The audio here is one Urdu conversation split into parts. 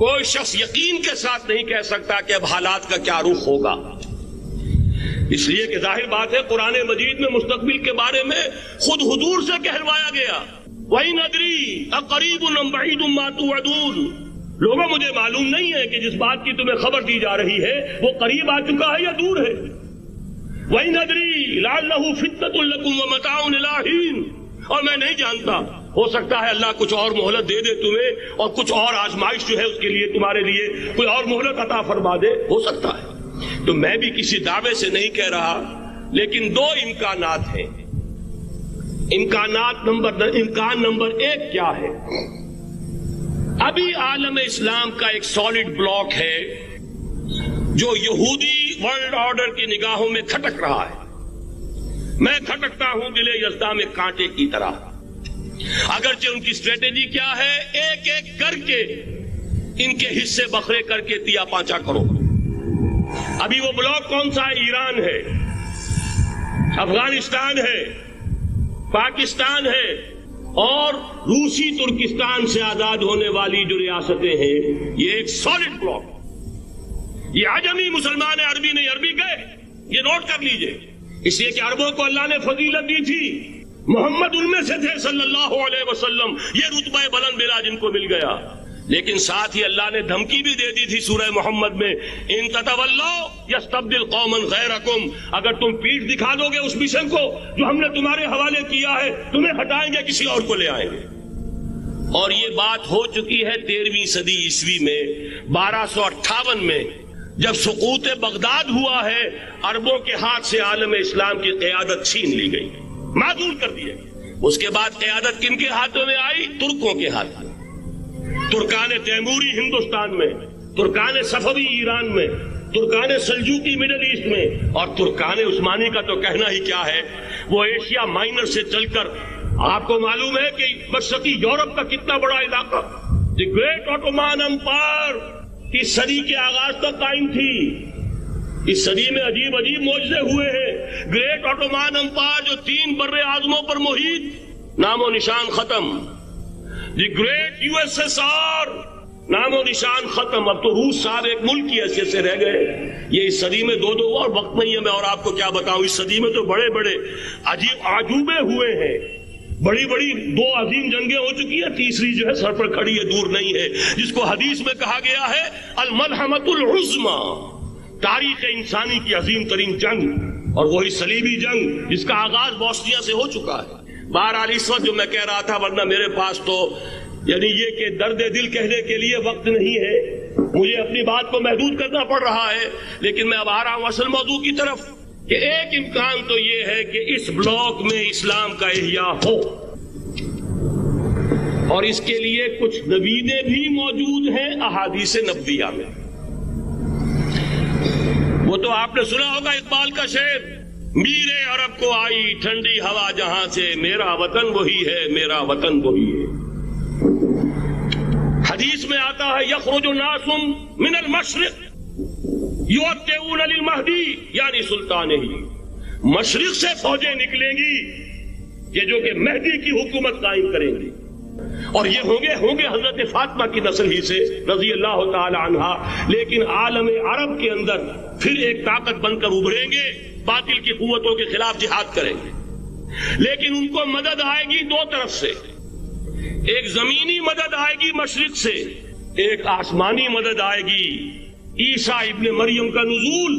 کوئی شخص یقین کے ساتھ نہیں کہہ سکتا کہ اب حالات کا کیا رخ ہوگا، اس لیے کہ ظاہر بات ہے قرآن مجید میں مستقبل کے بارے میں خود حضور سے کہلوایا گیا، وَإِنْ أَدْرِي أَقَرِيبٌ أَمْ بَعِيدٌ مَا تُوعَدُونَ، لوگوں مجھے معلوم نہیں ہے کہ جس بات کی تمہیں خبر دی جا رہی ہے وہ قریب آ چکا ہے یا دور ہے۔ وَإِنْ أَدْرِي لَعَلَّهُ فِتْنَةٌ لَكُمْ وَمَتَاعٌ إِلَىٰ حِينٍ، اور میں نہیں جانتا، ہو سکتا ہے اللہ کچھ اور مہلت دے دے تمہیں اور کچھ اور آزمائش جو ہے اس کے لیے تمہارے لیے کوئی اور مہلت عطا فرما دے، ہو سکتا ہے۔ تو میں بھی کسی دعوے سے نہیں کہہ رہا، لیکن دو امکانات ہیں۔ امکان نمبر ایک کیا ہے؟ ابھی عالم اسلام کا ایک سالڈ بلاک ہے جو یہودی ورلڈ آرڈر کی نگاہوں میں کھٹک رہا ہے۔ میں کھٹکتا ہوں دل یزداں میں کانٹے کی طرح۔ اگرچہ ان کی اسٹریٹجی کیا ہے، ایک ایک کر کے ان کے حصے بکھرے کر کے تیا پانچا کرو۔ ابھی وہ بلاک کون سا ہے؟ ایران ہے، افغانستان ہے، پاکستان ہے اور روسی ترکستان سے آزاد ہونے والی جو ریاستیں ہیں، یہ ایک سالڈ بلاک۔ یہ عجمی مسلمان عربی نہیں، عربی گئے، یہ نوٹ کر لیجئے، اس لیے کہ عربوں کو اللہ نے فضیلت دی تھی، محمد ان میں سے تھے صلی اللہ علیہ وسلم، یہ رتبہ بلند ملا جن کو مل گیا۔ لیکن ساتھ ہی اللہ نے دھمکی بھی دے دی تھی سورہ محمد میں، ان تتولوا یستبدل قوما غیرکم، اگر تم پیٹھ دکھا دو گے اس مشن کو جو ہم نے تمہارے حوالے کیا ہے، تمہیں ہٹائیں گے، کسی اور کو لے آئیں گے۔ اور یہ بات ہو چکی ہے 13ویں صدی عیسوی میں، 1258 میں جب سقوط بغداد ہوا ہے، عربوں کے ہاتھ سے عالم اسلام کی قیادت چھین لی گئی، معذور کر دیا۔ اس کے بعد قیادت کن کے ہاتھوں میں آئی؟ ترکوں کے ہاتھ میں۔ ترکان تیموری ہندوستان میں، ترکان صفوی ایران میں، ترکان سلجوقی مڈل ایسٹ میں، اور ترکان عثمانی کا تو کہنا ہی کیا ہے، وہ ایشیا مائنر سے چل کر آپ کو معلوم ہے کہ مشرقی یورپ کا کتنا بڑا علاقہ، دی گریٹ آٹومان امپائر اس صدی کے آغاز تک قائم تھی۔ اس صدی میں عجیب عجیب معجزے ہوئے ہیں۔ گریٹ آٹومان امپائر جو 3 بر اعظموں پر محیط، نام و نشان ختم۔ The great U S S R, نام و نشان ختم۔ اب تو روس صاحب ایک ملک کی حیثیت سے رہ گئے۔ یہ اس صدی میں دو اور وقت نہیں ہے میں اور آپ کو کیا بتاؤں، اس صدی میں تو بڑے بڑے عجیب عجوبے ہوئے ہیں، بڑی بڑی 2 عظیم جنگیں ہو چکی ہیں، تیسری جو ہے سر پر کھڑی ہے، دور نہیں ہے، جس کو حدیث میں کہا گیا ہے الملحمۃ العظمی، تاریخ انسانی کی عظیم ترین جنگ، اور وہی صلیبی جنگ جس کا آغاز بوسنیا سے ہو چکا ہے۔ بہرحال اس وقت جو میں کہہ رہا تھا، ورنہ میرے پاس تو یعنی یہ کہ درد دل کہنے کے لیے وقت نہیں ہے، مجھے اپنی بات کو محدود کرنا پڑ رہا ہے، لیکن میں اب آ رہا ہوں اصل موضوع کی طرف، کہ ایک امکان تو یہ ہے کہ اس بلاک میں اسلام کا احیاء ہو، اور اس کے لیے کچھ نویدیں بھی موجود ہیں احادیث نبویہ میں۔ وہ تو آپ نے سنا ہوگا اقبال کا شعر، میرے عرب کو آئی ٹھنڈی ہوا جہاں سے، میرا وطن وہی ہے، میرا وطن وہی ہے۔ حدیث میں آتا ہے یخرج الناس من المشرق یؤتون للمہدی، یعنی سلطان ہی، مشرق سے فوجیں نکلیں گی یہ جو کہ مہدی کی حکومت قائم کریں گی، اور یہ ہوں گے حضرت فاطمہ کی نسل ہی سے رضی اللہ تعالی عنہا، لیکن عالم عرب کے اندر پھر ایک طاقت بن کر ابھریں گے، باطل کی قوتوں کے خلاف جہاد کریں گے، لیکن ان کو مدد آئے گی 2 طرف سے، ایک زمینی مدد آئے گی مشرق سے، ایک آسمانی مدد آئے گی، عیسیٰ ابن مریم کا نزول،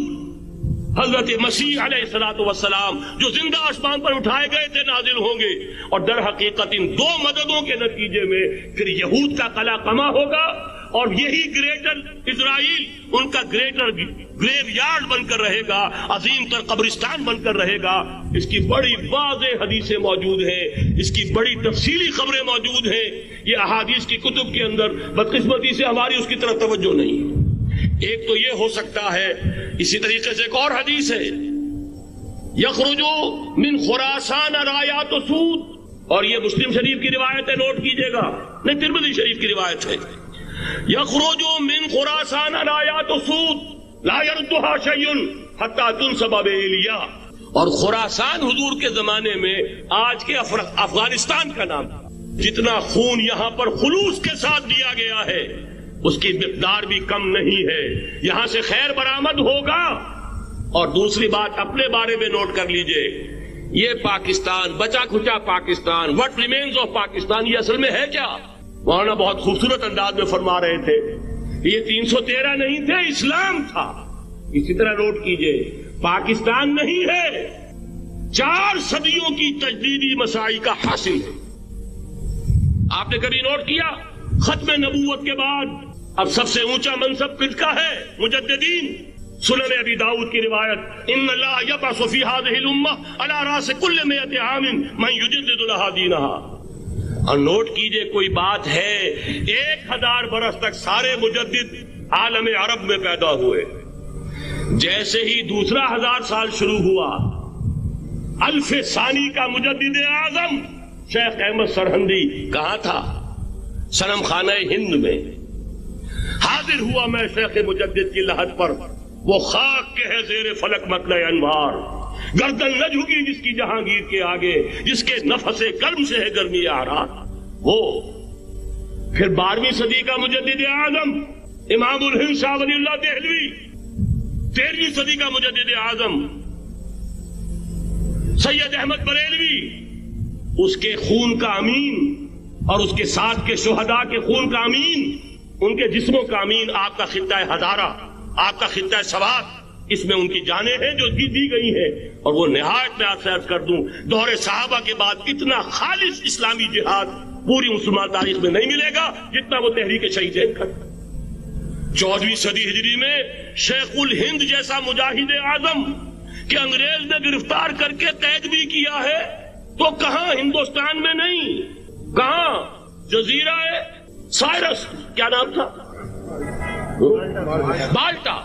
حضرت مسیح علیہ الصلوۃ والسلام جو زندہ آسمان پر اٹھائے گئے تھے نازل ہوں گے، اور در حقیقت ان 2 مددوں کے نتیجے میں پھر یہود کا قلع قمع ہوگا، اور یہی گریٹر اسرائیل ان کا گریٹر گریو یارڈ بن کر رہے گا، عظیم تر قبرستان بن کر رہے گا۔ اس کی بڑی واضح حدیثیں موجود ہیں، اس کی بڑی تفصیلی خبریں موجود ہیں، یہ احادیث کی کتب کے اندر، بدقسمتی سے ہماری اس کی طرف توجہ نہیں۔ ایک تو یہ ہو سکتا ہے، اسی طریقے سے ایک اور حدیث ہے یخرج من خراسان رایات سود، اور یہ مسلم شریف کی روایت ہے، نوٹ کیجئے گا، نہیں ترمذی شریف کی روایت ہے، یخرج من خراسان رایات سود لا يردها شيء حتى تنصب بإيلیا، اور خراسان حضور کے زمانے میں آج کے افغانستان کا نام، جتنا خون یہاں پر خلوص کے ساتھ دیا گیا ہے، اس کی مقدار بھی کم نہیں ہے، یہاں سے خیر برآمد ہوگا۔ اور دوسری بات اپنے بارے میں نوٹ کر لیجئے، یہ پاکستان، بچا کھچا Pakistan, what remains of Pakistan, یہ اصل میں ہے کیا؟ مولانا بہت خوبصورت انداز میں فرما رہے تھے، یہ 313 نہیں تھے، اسلام تھا۔ اسی طرح نوٹ کیجئے، پاکستان نہیں ہے، 4 صدیوں کی تجدیدی مساعی کا حاصل ہے۔ آپ نے کبھی نوٹ کیا ختم نبوت کے بعد اب سب سے اونچا منصب کس کا ہے؟ مجددین۔ سنن ابی داؤد کی روایت، ان اللہ یبعث فی هذه الامہ علی راس کل 100 عام من یجدد لها دینها۔ اور نوٹ کیجئے، کوئی بات ہے 1000 برس تک سارے مجدد عالم عرب میں پیدا ہوئے، جیسے ہی دوسرا 1000 سال شروع ہوا، الف ثانی کا مجدد اعظم شیخ احمد سرہندی کہاں تھا؟ صنم خانہ ہند میں حاضر ہوا۔ میں شیخ مجدد کی لحد پر، وہ خاک کے ہے زیر فلک مطلع انوار، گردن نہ جھکی جس کی جہانگیر کے آگے، جس کے نفس گرم سے ہے گرمی آرات وہ۔ پھر 12ویں صدی کا مجدد اعظم امام الہند شاہ ولی اللہ دہلوی، 13ویں صدی کا مجدد اعظم سید احمد بریلوی، اس کے خون کا امین اور اس کے ساتھ کے شہداء کے خون کا امین، ان کے جسموں کا امین آپ کا خطہ ہزارہ، آپ کا خطہ سوات، اس میں ان کی جانیں ہیں جو دی گئی ہیں۔ اور وہ نہایت میں آپ سے عرض کر دوں، دور صحابہ کے بعد اتنا خالص اسلامی جہاد پوری مسلمان تاریخ میں نہیں ملے گا جتنا وہ تحریک شہیدین کا۔ 14ویں صدی ہجری میں شیخ الہند جیسا مجاہد اعظم کہ انگریز نے گرفتار کر کے قید بھی کیا ہے، تو کہاں؟ ہندوستان میں نہیں، کہاں؟ جزیرہ سائرس، کیا نام تھا؟ مالٹا،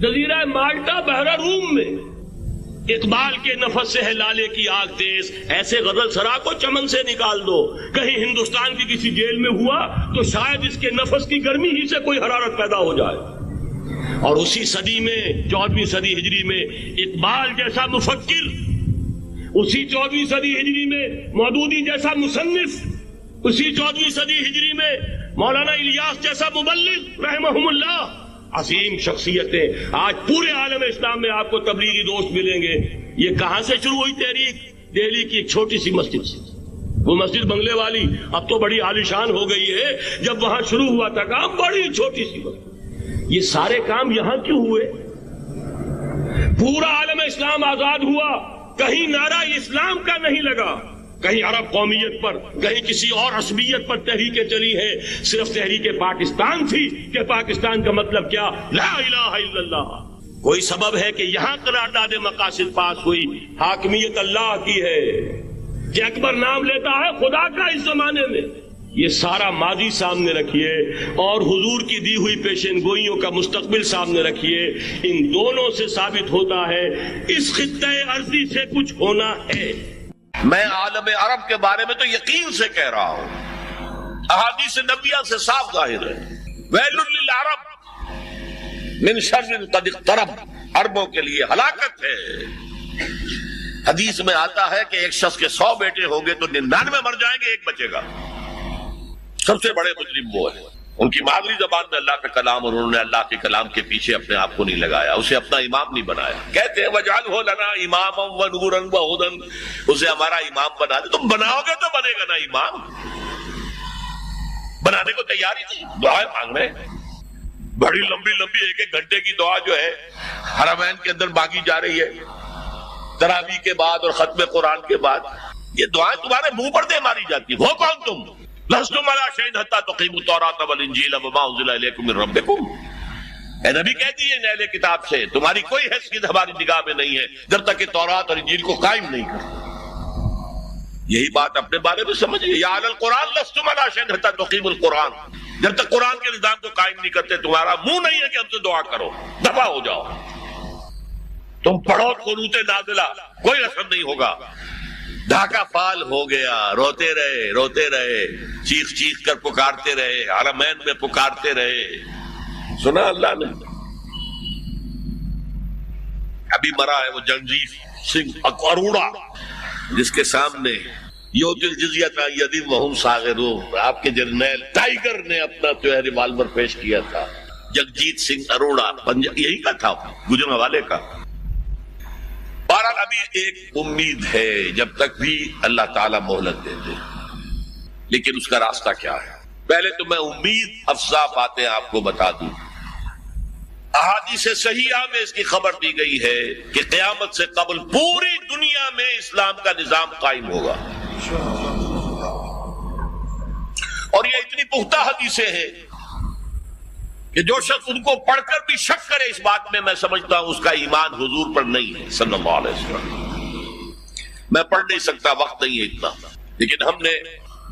جزیرہ مالٹا بحر روم میں۔ اقبال کے نفس سے ہے لالے کی آگ تیز، ایسے غزل سرا کو چمن سے نکال دو۔ کہیں ہندوستان کی کسی جیل میں ہوا تو شاید اس کے نفس کی گرمی ہی سے کوئی حرارت پیدا ہو جائے۔ اور اسی صدی میں، 14ویں صدی ہجری میں، اقبال جیسا مفکر، اسی 14ویں صدی ہجری میں مودودی جیسا مصنف، اسی 14ویں صدی ہجری میں مولانا الیاس جیسا مبلغ رحمہم اللہ، عظیم شخصیتیں۔ آج پورے عالم اسلام میں آپ کو تبلیغی دوست ملیں گے۔ یہ کہاں سے شروع ہوئی تحریک؟ دہلی کی ایک چھوٹی سی مسجد سے، وہ مسجد بنگلے والی اب تو بڑی عالیشان ہو گئی ہے، جب وہاں شروع ہوا تھا کام بڑی چھوٹی سی مسجد۔ یہ سارے کام یہاں کیوں ہوئے؟ پورا عالم اسلام آزاد ہوا، کہیں نعرہ اسلام کا نہیں لگا، کہیں عرب قومیت پر، کہیں کسی اور عصبیت پر تحریکیں چلی ہیں۔ صرف تحریک پاکستان تھی کہ پاکستان کا مطلب کیا؟ لا الہ الا اللہ۔ کوئی سبب ہے کہ یہاں قرارداد مقاصد پاس ہوئی، حاکمیت اللہ کی ہے کہ اکبر نام لیتا ہے خدا کا اس زمانے میں۔ یہ سارا ماضی سامنے رکھیے اور حضور کی دی ہوئی پیشین گوئیوں کا مستقبل سامنے رکھیے، ان دونوں سے ثابت ہوتا ہے اس خطہ ارضی سے کچھ ہونا ہے۔ میں عالم عرب کے بارے میں تو یقین سے کہہ رہا ہوں، احادیث نبیہ سے صاف ظاہر ہے، ویل للعرب من شر قد اقترب، عربوں کے لیے ہلاکت ہے۔ حدیث میں آتا ہے کہ ایک شخص کے 100 بیٹے ہوں گے تو 99 مر جائیں گے، ایک بچے گا۔ سب سے بڑے مجرم وہ ہیں، ان کی مادری زبان میں اللہ کا کلام، اور انہوں نے اللہ کے کلام کے پیچھے اپنے آپ کو نہیں لگایا، اسے اپنا امام نہیں بنایا۔ کہتے ہیں وَاجْعَلْهُ لَنَا إِمَامًا وَنُورًا وَهُدًى، اسے ہمارا امام بنا دے۔ تم بناؤ گے تو بنے گا نا امام، بنانے کو تیاری تھی، دعائیں مانگ رہے ہیں، بڑی لمبی لمبی 1-1 گھنٹے کی دعا جو ہے حرمین کے اندر مانگی جا رہی ہے، تراویح کے بعد اور ختم قرآن کے بعد، یہ دعائیں تمہارے منہ پر دے ماری جاتی۔ وہ کون تم؟ لستم علی شیء حتی تقیموا التوراۃ والانجیل وما انزل الیکم من ربکم، اے نبی کہہ دیجیے اہل کتاب سے تمہاری کوئی حیثیت ہماری نگاہ میں نہیں ہے جب تک کہ تورات اور انجیل کو قائم نہیں کرتے۔ یہی بات اپنے بارے میں سمجھئے، یا علی القرآن لستم علی شیء حتی تقیموا القرآن، جب تک قرآن کے نظام کو قائم نہیں کرتے تمہارا منہ نہیں ہے کہ ہم سے دعا کرو، دفع ہو جاؤ۔ تم پڑھو قنوت نازلہ، کوئی اثر نہیں ہوگا۔ ڈھاکہ فال ہو گیا، روتے رہے، چیخ چیخ کر پکارتے رہے، حرمین میں پکارتے رہے، سنا اللہ نے۔ ابھی مرا ہے وہ جنجیت سنگھ اروڑا، جس کے سامنے یؤتی الجزیۃ عن ید وہم صاغرون، آپ کے جرنیل ٹائیگر نے اپنا جو ہے ریوالور پیش کیا تھا، جگجیت سنگھ اروڑا یہی کا تھا، گجرانوالے کا۔ بہرحال ابھی ایک امید ہے، جب تک بھی اللہ تعالیٰ مہلت دیتے، لیکن اس کا راستہ کیا ہے؟ پہلے تو میں امید افزا باتیں آپ کو بتا دوں۔ احادیث صحیحہ میں اس کی خبر دی گئی ہے کہ قیامت سے قبل پوری دنیا میں اسلام کا نظام قائم ہوگا، اور یہ اتنی پختہ حدیثیں ہیں کہ جو شخص ان کو پڑھ کر بھی شک کرے اس بات میں سمجھتا ہوں اس کا ایمان حضور پر نہیں ہے صلی اللہ علیہ وسلم۔ میں پڑھ نہیں سکتا، وقت نہیں ہے اتنا، لیکن ہم نے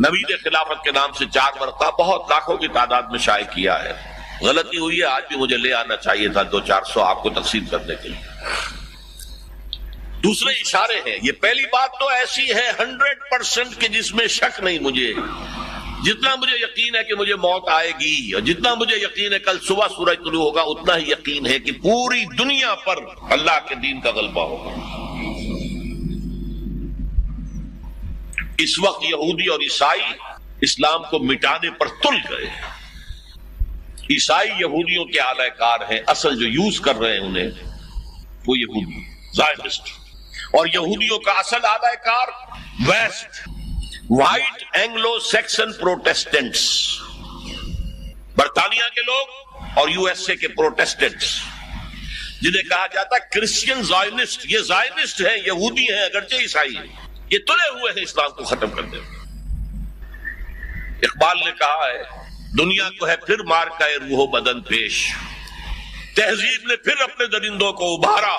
نوید خلافت کے نام سے 4 ورقہ بہت لاکھوں کی تعداد میں شائع کیا ہے۔ غلطی ہوئی ہے، آج بھی مجھے لے آنا چاہیے تھا 200-400 آپ کو تقسیم کرنے کے لیے۔ دوسرے اشارے ہیں، یہ پہلی بات تو ایسی ہے 100% کہ جس میں شک نہیں مجھے، جتنا مجھے یقین ہے کہ مجھے موت آئے گی، اور جتنا مجھے یقین ہے کل صبح سورج طلوع ہوگا، اتنا ہی یقین ہے کہ پوری دنیا پر اللہ کے دین کا غلبہ ہوگا۔ اس وقت یہودی اور عیسائی اسلام کو مٹانے پر تل گئے۔ عیسائی یہودیوں کے اعلی کار ہیں، اصل جو یوز کر رہے ہیں انہیں وہ یہودی زائنسٹ، اور یہودیوں کا اصل اعلی کار ویسٹ، وائٹ اینگلو سیکسن پروٹیسٹنٹس، برطانیہ کے لوگ اور یو ایس اے کے پروٹیسٹنٹس، جنہیں کہا جاتا ہے کرسچین زائنسٹ۔ یہ زائنسٹ ہیں، یہودی ہیں اگرچہ عیسائی ہیں، یہ تلے ہوئے ہیں اسلام کو ختم کرنے میں۔ اقبال نے کہا ہے دنیا کو ہے پھر مار کا روح و بدن پیش، تہذیب نے پھر اپنے درندوں کو ابھارا،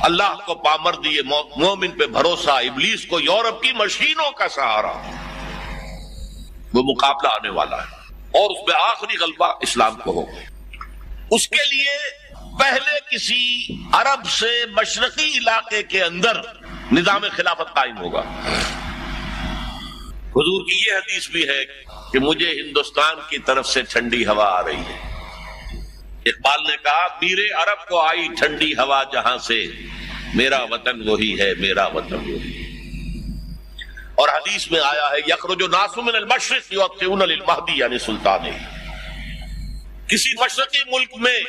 اللہ کو پامر دیے مومن پہ بھروسہ، ابلیس کو یورپ کی مشینوں کا سہارا۔ وہ مقابلہ آنے والا ہے اور اس میں آخری غلبہ اسلام کو ہوگا۔ اس کے لیے پہلے کسی عرب سے مشرقی علاقے کے اندر نظام خلافت قائم ہوگا۔ حضور کی یہ حدیث بھی ہے کہ مجھے ہندوستان کی طرف سے ٹھنڈی ہوا آ رہی ہے۔ اقبال نے کہا میرے عرب کو آئی ٹھنڈی ہوا جہاں سے، میرا وطن وہی ہے، میرا وطن وہی ہے۔ اور حدیث میں آیا ہے یخرج الناس من المشرق یؤتون للمہدی یعنی سلطان، کسی مشرقی ملک میں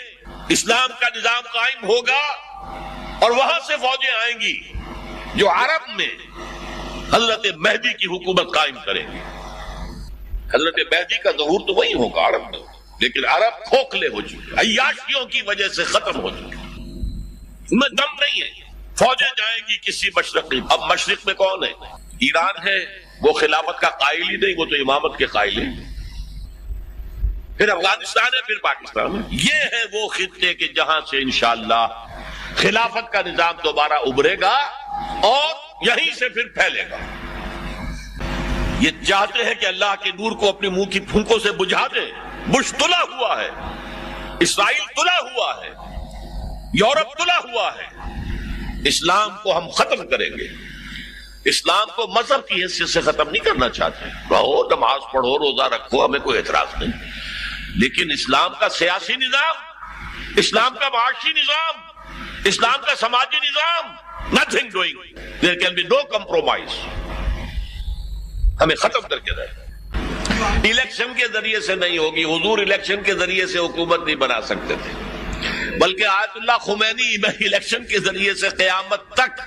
اسلام کا نظام قائم ہوگا اور وہاں سے فوجیں آئیں گی جو عرب میں حضرت مہدی کی حکومت قائم کریں گے۔ حضرت مہدی کا ظہور تو وہی ہوگا عرب میں، لیکن عرب کھوکھلے ہو چکے، عیاشیوں کی وجہ سے ختم ہو چکے، ان میں دم نہیں ہے۔ فوجیں جائیں گی کسی مشرقی، اب مشرق میں کون ہے؟ ایران ہے، وہ خلافت کا قائل ہی نہیں، وہ تو امامت کے قائل ہیں۔ پھر افغانستان ہے، پھر پاکستان ہے۔ یہ ہے وہ خطے کہ جہاں سے انشاءاللہ خلافت کا نظام دوبارہ ابھرے گا اور یہیں سے پھر پھیلے گا۔ یہ چاہتے ہیں کہ اللہ کے نور کو اپنے منہ کی پھونکوں سے بجھا دیں۔ بش تلا ہوا ہے، اسرائیل تلا ہوا ہے، یورپ تلا ہوا ہے۔ اسلام کو ہم ختم کریں گے۔ اسلام کو مذہب کی حیثیت سے ختم نہیں کرنا چاہتے، رہو نماز پڑھو روزہ رکھو، ہمیں کوئی اعتراض نہیں، لیکن اسلام کا سیاسی نظام، اسلام کا معاشی نظام، اسلام کا سماجی نظام، nothing doing, there can be no compromise، ہمیں ختم کر کے رہے۔ الیکشن کے ذریعے سے نہیں ہوگی، حضور الیکشن کے ذریعے سے حکومت نہیں بنا سکتے تھے، بلکہ آیت اللہ خمینی الیکشن کے ذریعے سے قیامت تک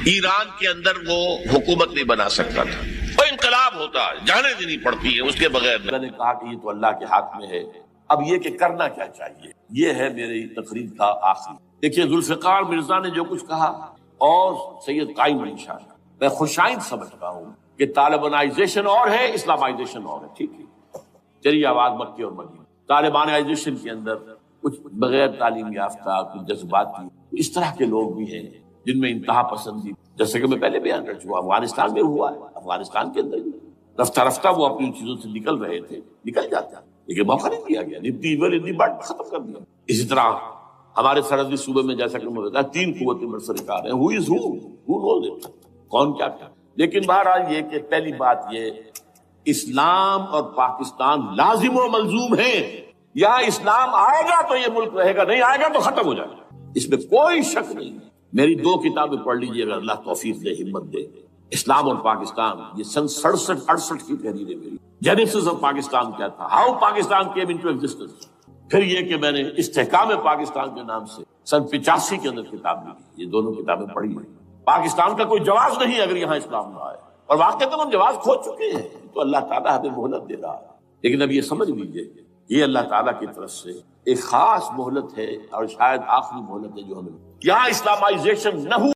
ایران کے اندر وہ حکومت نہیں بنا سکتا تھا، وہ انقلاب ہوتا ہے، جانے دینی پڑتی ہے اس کے بغیر۔ میں نے کہا کہ یہ تو اللہ کے ہاتھ میں ہے، اب یہ کہ کرنا کیا چاہیے، یہ ہے میری تقریر کا آخری۔ دیکھیے ذوالفقار مرزا نے جو کچھ کہا اور سید قائم علی شاہ، میں خوشائند سمجھتا ہوں کہ طالبانائزیشن اور ہے، اسلامائزیشن اور ہے، ٹھیک ہے، چلیے آواز مکی اور مدینہ۔ طالبانائزیشن کے اندر کچھ بغیر تعلیم یافتہ، کچھ جذباتی، اس طرح کے لوگ بھی ہیں جن میں انتہا پسندی، جیسے کہ میں پہلے بیان کر چکا، افغانستان میں ہوا ہے، افغانستان کے اندر رفتہ رفتہ وہ اپنی چیزوں سے نکل رہے تھے، نکل جاتے ہیں، لیکن موقع نہیں دیا گیا، اتنی بات ختم کر دیا۔ اسی طرح ہمارے سرحدی صوبے میں جیسا کہ میں بتایا 3 قوتیں برسرکار ہیں، who knows it، کون کیا کیا۔ لیکن بہرحال یہ کہ پہلی بات یہ اسلام اور پاکستان لازم و ملزوم ہیں، یا اسلام آئے گا تو یہ ملک رہے گا، نہیں آئے گا تو ختم ہو جائے گا، اس میں کوئی شک نہیں۔ میری 2 کتابیں پڑھ لیجیے اگر اللہ توفیق دے، ہمت دے۔ اسلام اور پاکستان، یہ سن 67-68 کی تحریریں میری، جینیسس آف پاکستان کیا تھا، how Pakistan came into existence. پھر یہ کہ میں نے استحکام پاکستان کے نام سے سن 85 کے اندر کتاب لکھی. یہ دونوں کتابیں پڑھی ہیں. پاکستان کا کوئی جواز نہیں اگر یہاں اسلام نہ آئے، اور واقعتاً ہم جواز کھو چکے ہیں. تو اللہ تعالیٰ ہمیں مہلت دے رہا ہے، لیکن اب یہ سمجھ لیجیے یہ اللہ تعالیٰ کی طرف سے ایک خاص مہلت ہے، اور شاید آخری مہلت ہے جو ہمیں. یہاں اسلامائزیشن نہ ہو